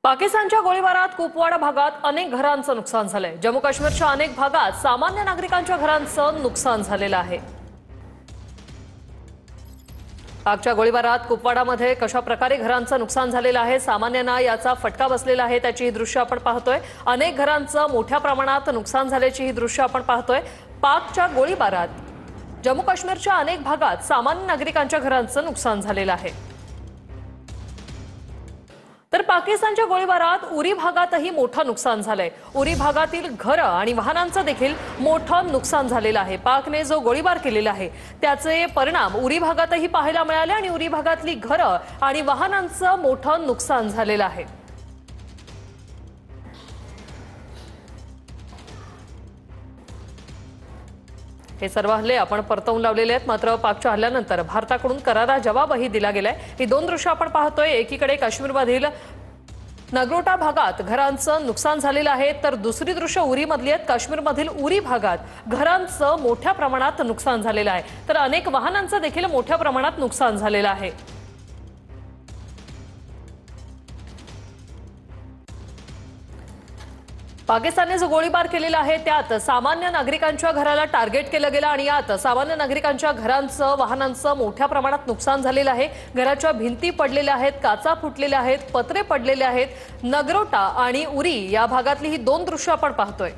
पाकिस्तानच्या गोळीबारात कुपवाडा भागात अनेक घरांचं नुकसान झालंय। जम्मू काश्मीरच्या अनेक भागात सामान्य नागरिकांच्या घरांचं नुकसान झालेलं आहे। पाकच्या गोळीबारात कुपवाडामध्ये कशा प्रकारे घरांचं नुकसान झालेलं आहे, सामान्यांना याचा फटका बसलेला आहे, त्याची ही दृश्य आपण पाहतोय। अनेक घरांचं मोठ्या प्रमाणात नुकसान झाल्याची ही दृश्य आपण पाहतोय। पाकच्या गोळीबारात जम्मू काश्मीरच्या अनेक भागात सामान्य नागरिकांच्या घरांचं नुकसान झालेलं आहे। तर पाकिस्तानच्या गोळीबारात उरी भागातही मोठं नुकसान झालंय। उरी भागातील घरं आणि वाहनांचं देखील मोठं नुकसान झालेलं आहे। पाकने जो गोळीबार केलेला आहे त्याचे परिणाम उरी भागातही पाहायला मिळाले आणि उरी भागातली घरं आणि वाहनांचं मोठं नुकसान झालेलं आहे। हे सर्व हल्ले आपण परतवून लावलेले आहेत, मात्र पाकच्या हल्ल्यानंतर भारताकडून करारा जवाबही दिला गेलाय। ही दोन दृश्य आपण पाहतोय। एकीकडे काश्मीरमधील नगरोटा भागात घरांचं नुकसान झालेलं आहे, तर दुसरी दृश्य उरीमधली आहेत। काश्मीरमधील उरी भागात घरांचं मोठ्या प्रमाणात नुकसान झालेलं आहे, तर अनेक वाहनांचं देखील मोठ्या प्रमाणात नुकसान झालेलं आहे। पाकिस्तानने जो गोळीबार केलेला आहे त्यात सामान्य नागरिकांच्या घराला टार्गेट केलं गेलं आणि यात सामान्य नागरिकांच्या घरांचं वाहनांचं मोठ्या प्रमाणात नुकसान झालेलं आहे। घराच्या भिंती पडलेल्या आहेत, काचा फुटलेल्या आहेत, पत्रे पडलेले आहेत। नगरोटा आणि उरी या भागातली ही दोन दृश्य आपण पाहतोय।